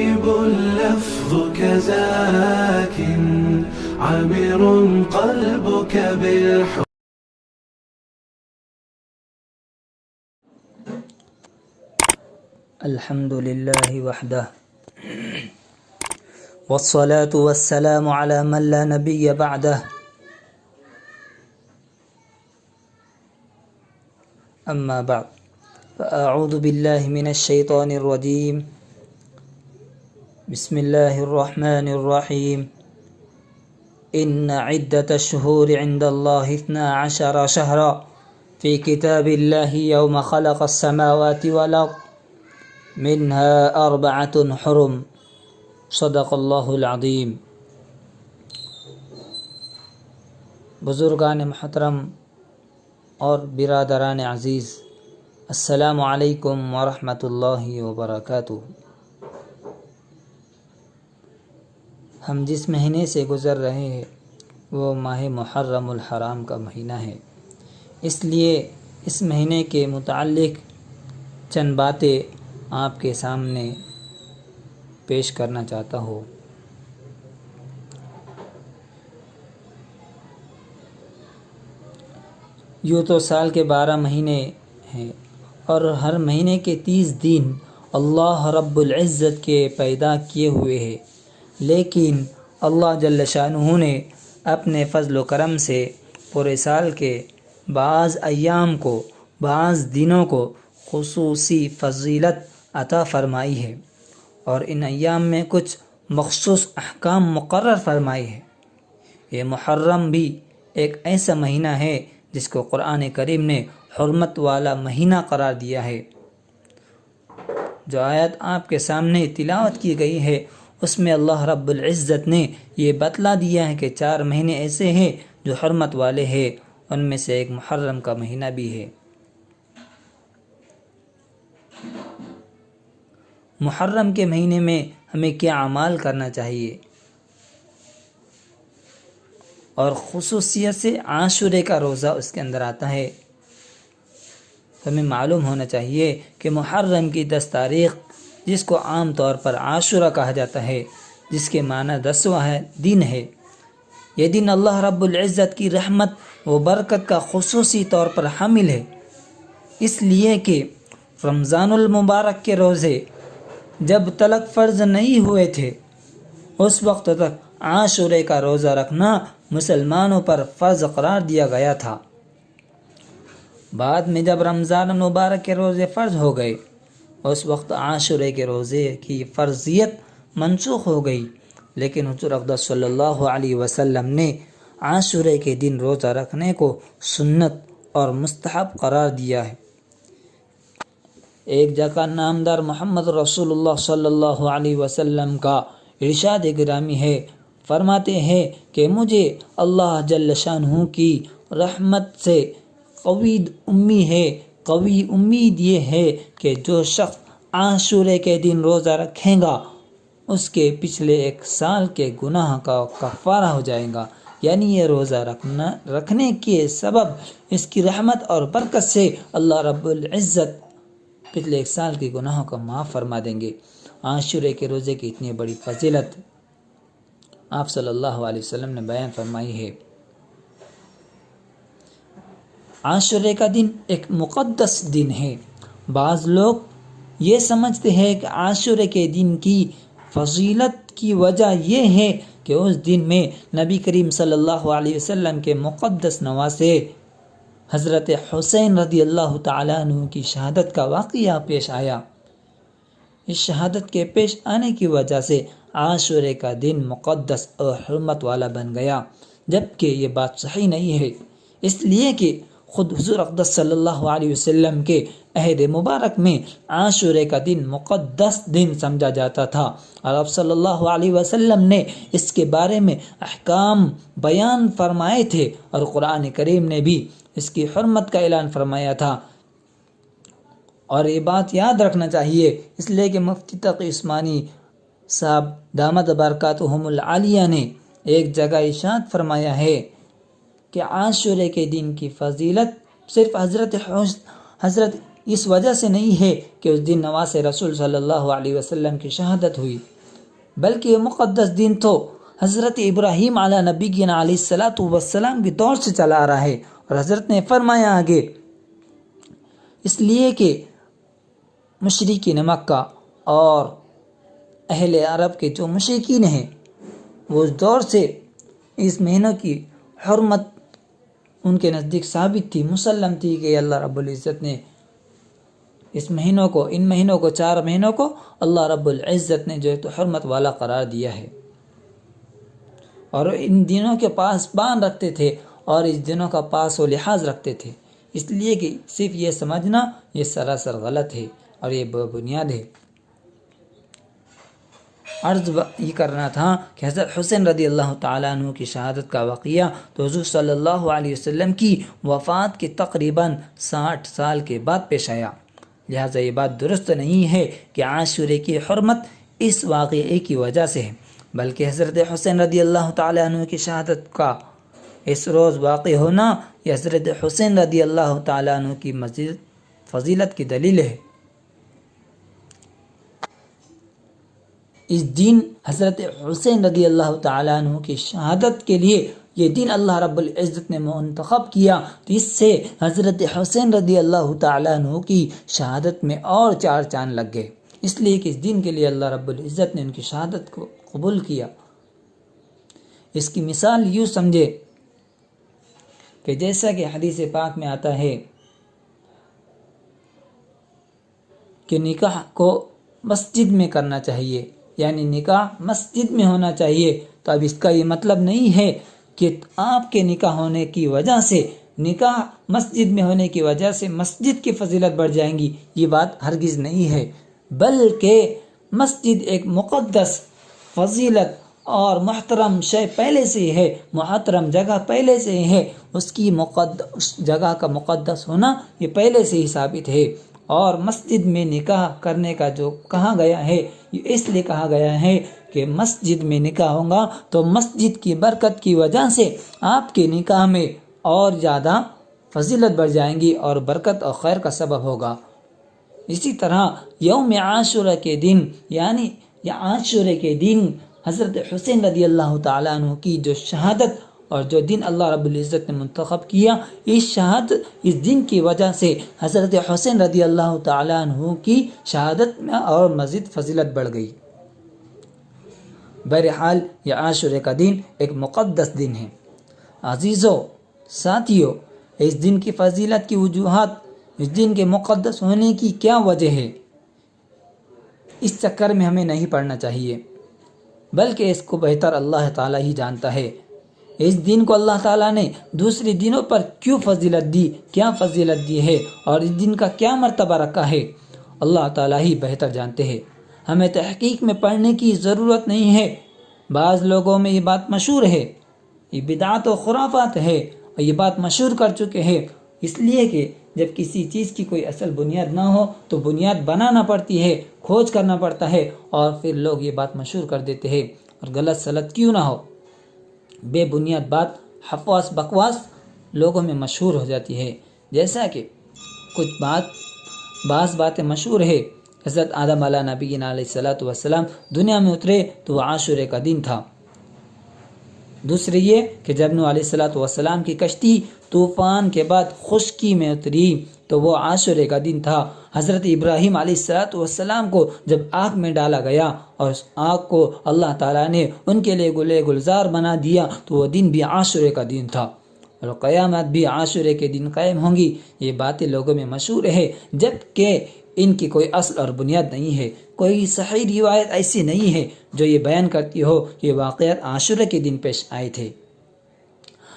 لفظك زاك عامر قلبك بالحب. الحمد لله وحده والصلاة والسلام على من لا نبي بعده. أما بعد فأعوذ بالله من الشيطان الرجيم. بسم الله الرحمن الرحيم. إن عدة الشهور عند الله 12 شهرا في كتاب الله يوم خلق السماوات والأرض منها 4 حرم. صدق اللہ العظیم. بزرگان محترم اور برادران عزیز، السلام علیکم ورحمۃ اللہ وبرکاتہ. ہم جس مہینے سے گزر رہے ہیں وہ ماہ محرم الحرام کا مہینہ ہے، اس لیے اس مہینے کے متعلق چند باتیں آپ کے سامنے پیش کرنا چاہتا ہوں. یوں تو سال کے 12 مہینے ہیں اور ہر مہینے کے 30 دن اللہ رب العزت کے پیدا کیے ہوئے ہیں، لیکن اللہ جل شانہ نے اپنے فضل و کرم سے پورے سال کے بعض ایام کو، بعض دنوں کو خصوصی فضیلت عطا فرمائی ہے اور ان ایام میں کچھ مخصوص احکام مقرر فرمائے ہیں. یہ محرم بھی ایک ایسا مہینہ ہے جس کو قرآن کریم نے حرمت والا مہینہ قرار دیا ہے. جو آیت آپ کے سامنے تلاوت کی گئی ہے اس میں اللہ رب العزت نے یہ بتلا دیا ہے کہ 4 مہینے ایسے ہیں جو حرمت والے ہیں، ان میں سے ایک محرم کا مہینہ بھی ہے. محرم کے مہینے میں ہمیں کیا اعمال کرنا چاہیے، اور خصوصیت سے عاشورے کا روزہ اس کے اندر آتا ہے. ہمیں معلوم ہونا چاہیے کہ محرم کی 10 تاریخ، جس کو عام طور پر عاشورہ کہا جاتا ہے، جس کے معنی 10واں دن ہے، یہ دن اللہ رب العزت کی رحمت و برکت کا خصوصی طور پر حامل ہے، اس لیے کہ رمضان المبارک کے روزے جب تلک فرض نہیں ہوئے تھے اس وقت تک عاشورے کا روزہ رکھنا مسلمانوں پر فرض قرار دیا گیا تھا. بعد میں جب رمضان المبارک کے روزے فرض ہو گئے اس وقت عاشورے کے روزے کی فرضیت منسوخ ہو گئی، لیکن حضور اقدس صلی اللہ علیہ وسلم نے عاشورے کے دن روزہ رکھنے کو سنت اور مستحب قرار دیا ہے. ایک جگہ نامدار محمد رسول اللہ صلی اللہ علیہ وسلم کا ارشاد گرامی ہے، فرماتے ہیں کہ مجھے اللہ جل شانہ کی رحمت سے قوی امید یہ ہے کہ جو شخص عاشورے کے دن روزہ رکھے گا اس کے پچھلے 1 سال کے گناہ کا کفارہ ہو جائے گا. یعنی یہ روزہ رکھنے کے سبب اس کی رحمت اور برکت سے اللہ رب العزت پچھلے 1 سال کے گناہوں کو معاف فرما دیں گے. عاشورے کے روزے کی اتنی بڑی فضیلت آپ صلی اللہ علیہ وسلم نے بیان فرمائی ہے. عاشورے کا دن ایک مقدس دن ہے. بعض لوگ یہ سمجھتے ہیں کہ عاشورے کے دن کی فضیلت کی وجہ یہ ہے کہ اس دن میں نبی کریم صلی اللہ علیہ وسلم کے مقدس نواسے حضرت حسین رضی اللہ تعالیٰ عنہ کی شہادت کا واقعہ پیش آیا. اس شہادت کے پیش آنے کی وجہ سے عاشورے کا دن مقدس اور حرمت والا بن گیا، جبکہ یہ بات صحیح نہیں ہے، اس لیے کہ خود حضور اقدس صلی اللہ علیہ وسلم کے عہد مبارک میں عاشورے کا دن مقدس دن سمجھا جاتا تھا، اور اب صلی اللہ علیہ وسلم نے اس کے بارے میں احکام بیان فرمائے تھے، اور قرآن کریم نے بھی اس کی حرمت کا اعلان فرمایا تھا. اور یہ بات یاد رکھنا چاہیے، اس لیے کہ مفتی تقی عثمانی صاحب دامت برکاتہم العالیہ نے ایک جگہ ارشاد فرمایا ہے کہ عاشورے کے دن کی فضیلت صرف حضرت اس وجہ سے نہیں ہے کہ اس دن نواسِ رسول صلی اللہ علیہ وسلم کی شہادت ہوئی، بلکہ یہ مقدس دن تو حضرت ابراہیم علیہ نبینا علیہ الصلاۃ والسلام کے دور سے چلا آ رہا ہے۔ اور حضرت نے فرمایا آگے، اس لیے کہ مشرکین مکہ اور اہل عرب کے جو مشرکین ہیں وہ اس دور سے اس مہینوں کی حرمت ان کے نزدیک ثابت تھی، مسلم تھی کہ اللہ رب العزت نے اس مہینوں کو، ان مہینوں کو، 4 مہینوں کو اللہ رب العزت نے جو ہے تو حرمت والا قرار دیا ہے، اور ان دنوں کے پاس بان رکھتے تھے اور اس دنوں کا پاس و لحاظ رکھتے تھے، اس لیے کہ صرف یہ سمجھنا یہ سراسر غلط ہے اور یہ بنیاد ہے۔ عرض یہ کرنا تھا کہ حضرت حسین رضی اللہ تعالیٰ عنہ کی شہادت کا واقعہ تو حضور صلی اللہ علیہ وسلم کی وفات کے تقریباً 60 سال کے بعد پیش آیا، لہٰذا یہ بات درست نہیں ہے کہ عاشورے کی حرمت اس واقعے کی وجہ سے ہے، بلکہ حضرت حسین رضی اللہ تعالیٰ عنہ کی شہادت کا اس روز واقع ہونا یہ حضرت حسین رضی اللہ تعالیٰ عنہ کی مزید فضیلت کی دلیل ہے۔ اس دن حضرت حسین رضی اللہ تعالیٰ عنہ کی شہادت کے لیے یہ دن اللہ رب العزت نے منتخب کیا، تو اس سے حضرت حسین رضی اللہ تعالیٰ عنہ کی شہادت میں اور 4 چاند لگ گئے، اس لیے کہ اس دن کے لیے اللہ رب العزت نے ان کی شہادت کو قبول کیا۔ اس کی مثال یوں سمجھے کہ جیسا کہ حدیث پاک میں آتا ہے کہ نکاح کو مسجد میں کرنا چاہیے، یعنی نکاح مسجد میں ہونا چاہیے، تو اب اس کا یہ مطلب نہیں ہے کہ آپ کے نکاح ہونے کی وجہ سے، نکاح مسجد میں ہونے کی وجہ سے مسجد کی فضیلت بڑھ جائیں گی، یہ بات ہرگز نہیں ہے، بلکہ مسجد ایک مقدس فضیلت اور محترم شے پہلے سے ہی ہے، محترم جگہ پہلے سے ہی ہے، اس کی اس جگہ کا مقدس ہونا یہ پہلے سے ہی ثابت ہے۔ اور مسجد میں نکاح کرنے کا جو کہا گیا ہے یہ اس لیے کہا گیا ہے کہ مسجد میں نکاح ہوگا تو مسجد کی برکت کی وجہ سے آپ کے نکاح میں اور زیادہ فضیلت بڑھ جائیں گی اور برکت اور خیر کا سبب ہوگا۔ اسی طرح یوم عاشورہ کے دن، یعنی عاشورے کے دن حضرت حسین رضی اللہ تعالیٰ عنہ کی جو شہادت اور جو دن اللہ رب العزت نے منتخب کیا، اس دن کی وجہ سے حضرت حسین رضی اللہ تعالیٰ عنہ کی شہادت میں اور مزید فضیلت بڑھ گئی۔ بہرحال یہ عاشورے کا دن ایک مقدس دن ہے۔ عزیزو، ساتھیو، اس دن کی فضیلت کی وجوہات، اس دن کے مقدس ہونے کی کیا وجہ ہے، اس چکر میں ہمیں نہیں پڑنا چاہیے، بلکہ اس کو بہتر اللہ تعالیٰ ہی جانتا ہے۔ اس دن کو اللہ تعالیٰ نے دوسرے دنوں پر کیوں فضیلت دی، کیا فضیلت دی ہے اور اس دن کا کیا مرتبہ رکھا ہے، اللہ تعالیٰ ہی بہتر جانتے ہیں۔ ہمیں تحقیق میں پڑھنے کی ضرورت نہیں ہے۔ بعض لوگوں میں یہ بات مشہور ہے، یہ بدعات و خرافات ہے، اور یہ بات مشہور کر چکے ہیں، اس لیے کہ جب کسی چیز کی کوئی اصل بنیاد نہ ہو تو بنیاد بنانا پڑتی ہے، کھوج کرنا پڑتا ہے، اور پھر لوگ یہ بات مشہور کر دیتے ہیں، اور غلط سلط کیوں نہ ہو، بے بنیاد بات، حفواس بکواس لوگوں میں مشہور ہو جاتی ہے۔ جیسا کہ بعض باتیں مشہور ہے، حضرت آدم علیہ نبینا علیہ الصلاۃ والسلام دنیا میں اترے تو وہ عاشورے کا دن تھا۔ دوسری یہ کہ جب نوح علیہ الصلاۃ والسلام کی کشتی طوفان کے بعد خشکی میں اتری تو وہ عاشورے کا دن تھا۔ حضرت ابراہیم علیہ الصلاۃ والسلام کو جب آگ میں ڈالا گیا اور اس آگ کو اللہ تعالیٰ نے ان کے لیے گلزار بنا دیا تو وہ دن بھی عاشورے کا دن تھا، اور قیامت بھی عاشورے کے دن قائم ہوں گی۔ یہ باتیں لوگوں میں مشہور ہے، جبکہ ان کی کوئی اصل اور بنیاد نہیں ہے، کوئی صحیح روایت ایسی نہیں ہے جو یہ بیان کرتی ہو کہ واقعات عاشورے کے دن پیش آئے تھے۔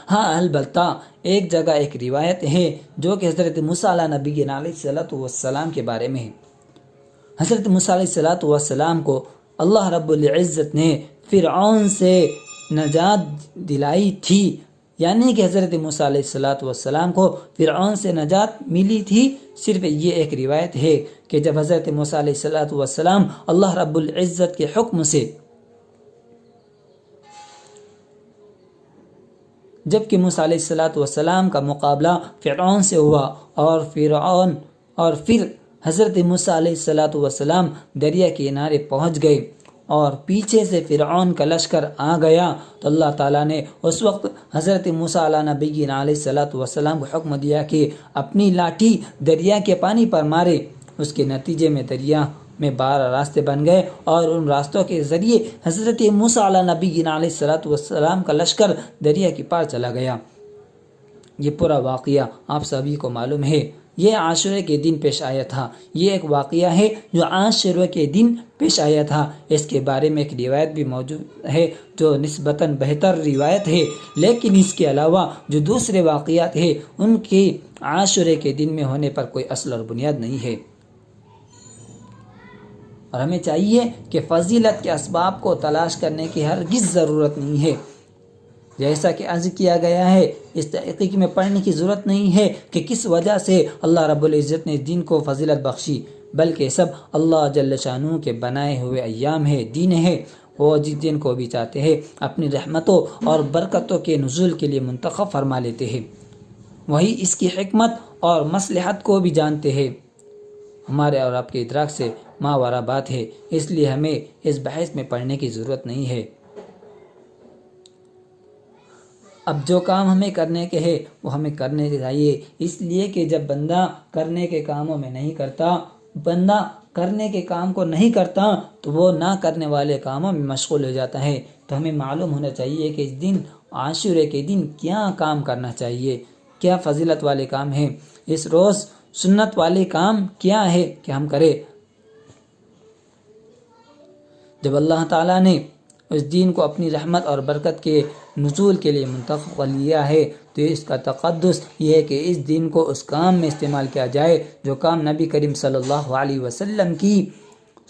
ہاں، البتہ ایک جگہ ایک روایت ہے جو کہ حضرت موسیٰ علیہ نبینا علیہ الصلاۃ والسلام کے بارے میں ہے۔ حضرت موسیٰ علیہ الصلاۃ والسلام کو اللہ رب العزت نے فرعون سے نجات دلائی تھی، یعنی کہ حضرت موسیٰ علیہ الصلاۃ والسلام کو فرعون سے نجات ملی تھی۔ صرف یہ ایک روایت ہے کہ جب حضرت موسیٰ علیہ الصلاۃ والسلام اللہ رب العزت کے حکم سے، جب کہ موسیٰ علیہ الصلاۃ والسلام کا مقابلہ فرعون سے ہوا اور فرعون اور پھر حضرت موسیٰ علیہ السلام دریا کے کنارے پہنچ گئے اور پیچھے سے فرعون کا لشکر آ گیا، تو اللہ تعالیٰ نے اس وقت حضرت موسیٰ علیہ نبی علیہ السلام کو حکم دیا کہ اپنی لاٹھی دریا کے پانی پر مارے۔ اس کے نتیجے میں دریا میں 12 راستے بن گئے اور ان راستوں کے ذریعے حضرت موسیٰ علیہ نبی علیہ السلام کا لشکر دریا کے پار چلا گیا۔ یہ پورا واقعہ آپ سبھی کو معلوم ہے، یہ عاشورے کے دن پیش آیا تھا۔ یہ ایک واقعہ ہے جو عاشورے کے دن پیش آیا تھا۔ اس کے بارے میں ایک روایت بھی موجود ہے جو نسبتاً بہتر روایت ہے، لیکن اس کے علاوہ جو دوسرے واقعات ہیں ان کے عاشورے کے دن میں ہونے پر کوئی اصل اور بنیاد نہیں ہے۔ اور ہمیں چاہیے کہ فضیلت کے اسباب کو تلاش کرنے کی ہرگز ضرورت نہیں ہے۔ جیسا کہ عرض کیا گیا ہے، اس تحقیق میں پڑھنے کی ضرورت نہیں ہے کہ کس وجہ سے اللہ رب العزت نے دین کو فضیلت بخشی، بلکہ سب اللہ جل شانہ کے بنائے ہوئے ایام ہے، دین ہے۔ وہ جس دن کو بھی چاہتے ہیں اپنی رحمتوں اور برکتوں کے نزول کے لیے منتخب فرما لیتے ہیں، وہی اس کی حکمت اور مصلحت کو بھی جانتے ہیں۔ ہمارے اور آپ کے ادراک سے ماوراء بات ہے، اس لیے ہمیں اس بحث میں پڑھنے کی ضرورت نہیں ہے۔ اب جو کام ہمیں کرنے کے ہے وہ ہمیں کرنے چاہیے، اس لیے کہ جب بندہ کرنے کے کاموں میں نہیں کرتا، بندہ کرنے کے کام کو نہیں کرتا تو وہ نہ کرنے والے کاموں میں مشغول ہو جاتا ہے۔ تو ہمیں معلوم ہونا چاہیے کہ اس دن عاشورے کے دن کیا کام کرنا چاہیے، کیا فضیلت والے کام ہیں، اس روز سنت والے کام کیا ہے کہ ہم کریں۔ جب اللہ تعالیٰ نے اس دین کو اپنی رحمت اور برکت کے نزول کے لیے منتخب کر لیا ہے تو اس کا تقدس یہ ہے کہ اس دن کو اس کام میں استعمال کیا جائے جو کام نبی کریم صلی اللہ علیہ وسلم کی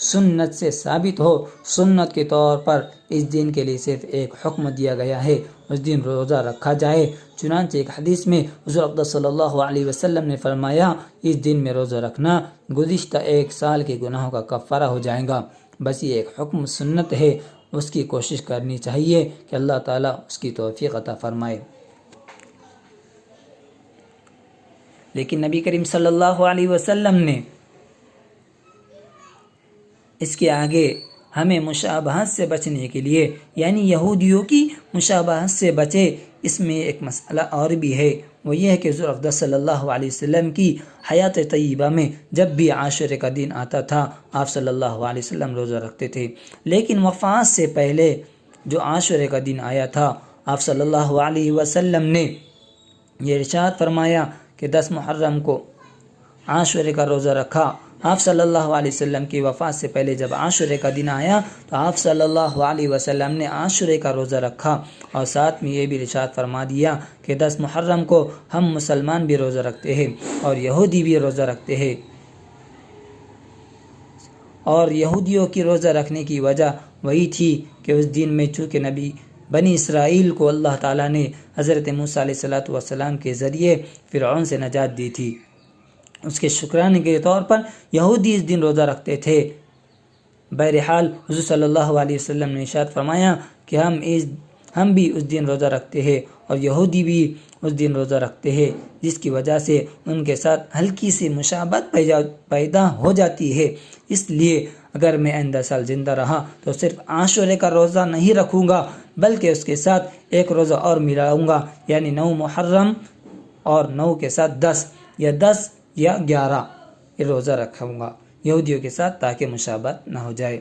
سنت سے ثابت ہو۔ سنت کے طور پر اس دن کے لیے صرف ایک حکم دیا گیا ہے، اس دن روزہ رکھا جائے۔ چنانچہ ایک حدیث میں حضور اقدس صلی اللہ علیہ وسلم نے فرمایا، اس دن میں روزہ رکھنا گزشتہ 1 سال کے گناہوں کا کفارہ ہو جائے گا۔ بس یہ ایک حکم سنت ہے، اس کی کوشش کرنی چاہیے کہ اللہ تعالیٰ اس کی توفیق عطا فرمائے۔ لیکن نبی کریم صلی اللہ علیہ وسلم نے اس کے آگے ہمیں مشابہت سے بچنے کے لیے، یعنی یہودیوں کی مشابہت سے بچے، اس میں ایک مسئلہ اور بھی ہے، وہ یہ ہے کہ حضور اقدس صلی اللہ علیہ وسلم کی حیات طیبہ میں جب بھی عاشورے کا دن آتا تھا آپ صلی اللہ علیہ وسلم روزہ رکھتے تھے، لیکن وفات سے پہلے جو عاشورے کا دن آیا تھا آپ صلی اللہ علیہ وسلم نے یہ ارشاد فرمایا کہ 10 محرم کو عاشورے کا روزہ رکھا۔ آپ صلی اللہ علیہ وسلم کی وفات سے پہلے جب عاشورے کا دن آیا تو آپ صلی اللہ علیہ وسلم نے عاشورے کا روزہ رکھا، اور ساتھ میں یہ بھی ارشاد فرما دیا کہ 10 محرم کو ہم مسلمان بھی روزہ رکھتے ہیں اور یہودی بھی روزہ رکھتے ہیں۔ اور یہودیوں کی روزہ رکھنے کی وجہ وہی تھی کہ اس دن میں چونکہ نبی بنی اسرائیل کو اللہ تعالیٰ نے حضرت موسیٰ علیہ السلام کے ذریعے فرعون سے نجات دی تھی، اس کے شکرانے کے طور پر یہودی اس دن روزہ رکھتے تھے۔ بہرحال حضور صلی اللہ علیہ وسلم نے ارشاد فرمایا کہ ہم بھی اس دن روزہ رکھتے ہیں اور یہودی بھی اس دن روزہ رکھتے ہیں، جس کی وجہ سے ان کے ساتھ ہلکی سی مشابہت پیدا ہو جاتی ہے۔ اس لیے اگر میں آئندہ سال زندہ رہا تو صرف عاشورے کا روزہ نہیں رکھوں گا، بلکہ اس کے ساتھ ایک روزہ اور ملاؤں گا، یعنی 9 محرم اور 9 کے ساتھ 10 یا 10 یا 11 یہ روزہ رکھوں گا یہودیوں کے ساتھ، تاکہ مشابہت نہ ہو جائے۔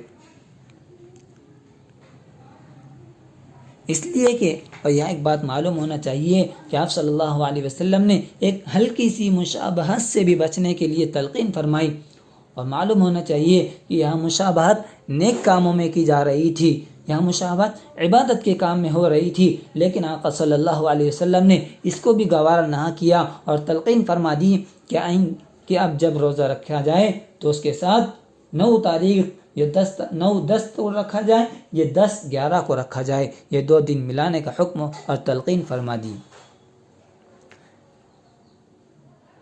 اس لیے کہ اور یہاں ایک بات معلوم ہونا چاہیے کہ آپ صلی اللہ علیہ وسلم نے ایک ہلکی سی مشابہت سے بھی بچنے کے لیے تلقین فرمائی، اور معلوم ہونا چاہیے کہ یہاں مشابہت نیک کاموں میں کی جا رہی تھی، یہاں مشابہت عبادت کے کام میں ہو رہی تھی، لیکن آقا صلی اللہ علیہ وسلم نے اس کو بھی گوارا نہ کیا اور تلقین فرما دی کہ اب جب روزہ رکھا جائے تو اس کے ساتھ 9 تاریخ یہ 9-10 کو رکھا جائے، یہ 10-11 کو رکھا جائے، یہ 2 دن ملانے کا حکم اور تلقین فرما دی۔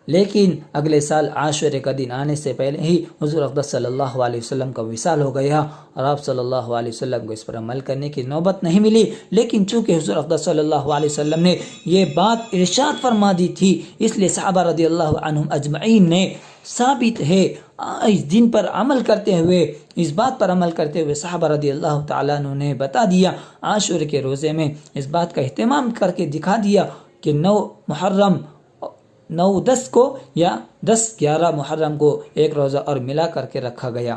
لیکن اگلے سال عاشورے کا دن آنے سے پہلے ہی حضور اقدس صلی اللہ علیہ وسلم کا وصال ہو گیا اور آپ صلی اللہ علیہ وسلم کو اس پر عمل کرنے کی نوبت نہیں ملی، لیکن چونکہ حضور اقدس صلی اللہ علیہ وسلم نے یہ بات ارشاد فرما دی تھی، اس لیے صحابہ رضی اللہ عنہم اجمعین نے ثابت ہے۔ اس دن پر عمل کرتے ہوئے، اس بات پر عمل کرتے ہوئے صحابہ رضی اللہ تعالیٰ عنہ نے بتا دیا، عاشورے کے روزے میں اس بات کا اہتمام کر کے دکھا دیا کہ 9 محرم 9-10 کو یا 10-11 محرم کو ایک روزہ اور ملا کر کے رکھا گیا،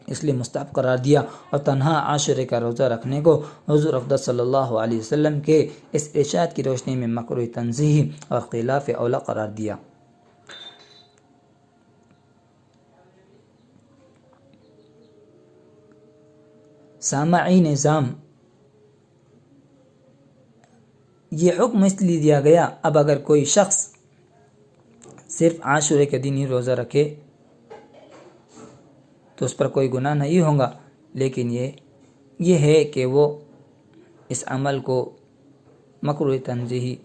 اس لیے مستحب قرار دیا، اور تنہا عاشورے کا روزہ رکھنے کو حضور افضل صلی اللہ علیہ وسلم کے اس ارشاد کی روشنی میں مکروہ تنزیہی اور خلاف اولا قرار دیا۔ سامعین نظام، یہ حکم اس لیے دیا گیا، اب اگر کوئی شخص صرف عاشورے کے دن ہی روزہ رکھے تو اس پر کوئی گناہ نہیں ہوگا، لیکن یہ ہے کہ وہ اس عمل کو مکروہ تنزیہی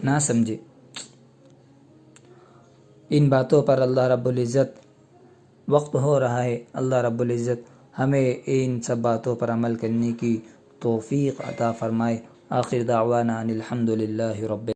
نہ سمجھے۔ ان باتوں پر اللہ رب العزت، وقت ہو رہا ہے، اللہ رب العزت ہمیں ان سب باتوں پر عمل کرنے کی توفیق عطا فرمائے۔ آخر دعوانا ان الحمد للہ رب